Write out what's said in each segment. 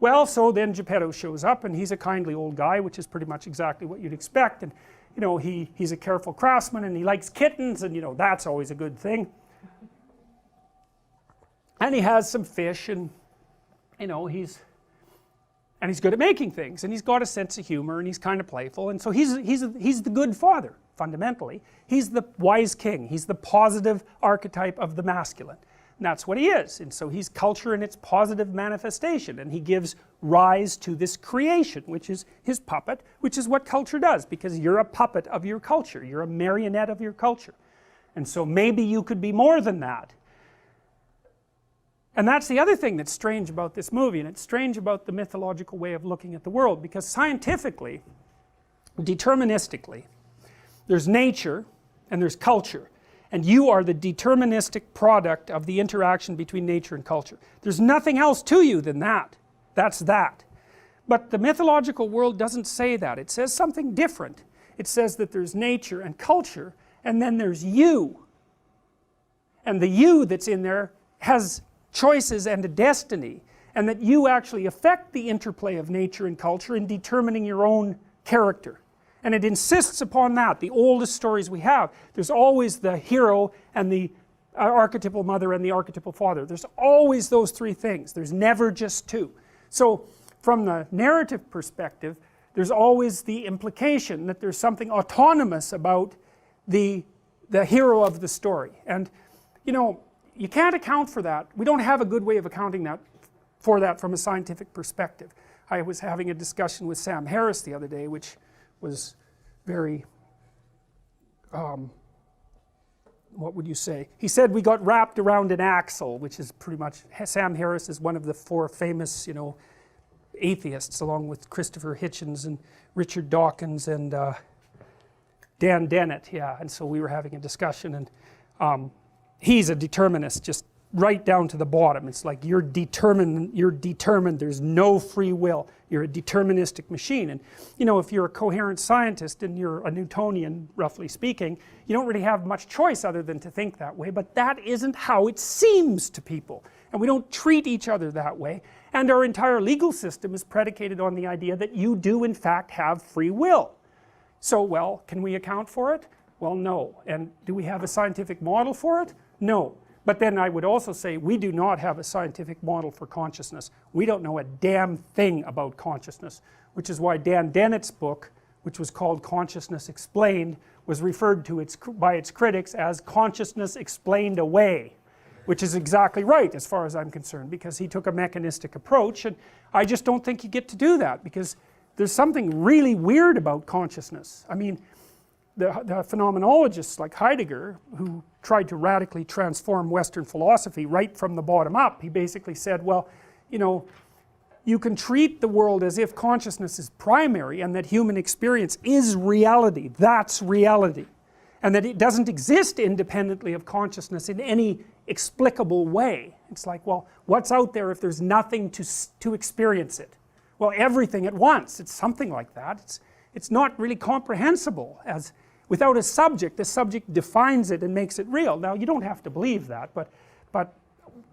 Well, so then Geppetto shows up, and he's a kindly old guy, which is pretty much exactly what you'd expect, and you know, he's a careful craftsman, and he likes kittens, and you know, that's always a good thing. And he has some fish, and you know, he's good at making things, and he's got a sense of humor, and he's kind of playful, and so he's the good father, fundamentally. He's the wise king, he's the positive archetype of the masculine. And that's what he is, and so he's culture in its positive manifestation, and he gives rise to this creation, which is his puppet, which is what culture does, because you're a puppet of your culture, you're a marionette of your culture. And so maybe you could be more than that. And that's the other thing that's strange about this movie, and it's strange about the mythological way of looking at the world, because scientifically, deterministically, there's nature and there's culture. And you are the deterministic product of the interaction between nature and culture. There's nothing else to you than that. That's that. But the mythological world doesn't say that. It says something different. It says that there's nature and culture, and then there's you. And the you that's in there has choices and a destiny, and that you actually affect the interplay of nature and culture in determining your own character. And it insists upon that. The oldest stories we have, there's always the hero and the archetypal mother and the archetypal father. There's always those three things. There's never just two. So from the narrative perspective, there's always the implication that there's something autonomous about the hero of the story. And you know, you can't account for that. We don't have a good way of accounting for that from a scientific perspective. I was having a discussion with Sam Harris the other day, which was very, what would you say? He said we got wrapped around an axle, which is pretty much, Sam Harris is one of the four famous, you know, atheists, along with Christopher Hitchens and Richard Dawkins and Dan Dennett, yeah. And so we were having a discussion, and he's a determinist, just right down to the bottom. It's like you're determined, there's no free will, you're a deterministic machine. And you know, if you're a coherent scientist and you're a Newtonian, roughly speaking, you don't really have much choice other than to think that way, but that isn't how it seems to people, and we don't treat each other that way. And our entire legal system is predicated on the idea that you do in fact have free will. So, well, can we account for it? Well, no. And do we have a scientific model for it? No. But then I would also say we do not have a scientific model for consciousness. We don't know a damn thing about consciousness, which is why Dan Dennett's book, which was called Consciousness Explained, was referred to by its critics as Consciousness Explained Away, which is exactly right as far as I'm concerned, because he took a mechanistic approach, and I just don't think you get to do that, because there's something really weird about consciousness. I mean, the phenomenologists like Heidegger, who tried to radically transform Western philosophy right from the bottom up, he basically said, well, you know, you can treat the world as if consciousness is primary, and that human experience is reality, that's reality, and that it doesn't exist independently of consciousness in any explicable way. It's like, well, what's out there if there's nothing to experience it? Well, everything at once. It's something like that. It's not really comprehensible. As without a subject, the subject defines it and makes it real. Now, you don't have to believe that, but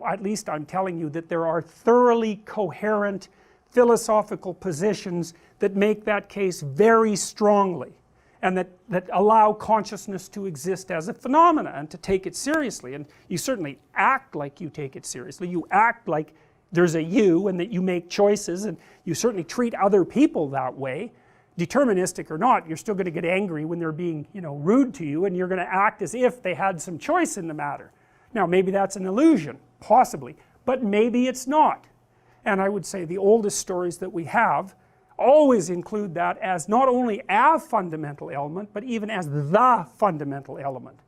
at least I'm telling you that there are thoroughly coherent philosophical positions that make that case very strongly, and that allow consciousness to exist as a phenomena and to take it seriously. And you certainly act like you take it seriously. You act like there's a you and that you make choices, and you certainly treat other people that way. Deterministic or not, you're still going to get angry when they're being, you know, rude to you, and you're going to act as if they had some choice in the matter. Now, maybe that's an illusion, possibly, but maybe it's not. And I would say the oldest stories that we have always include that as not only a fundamental element, but even as the fundamental element.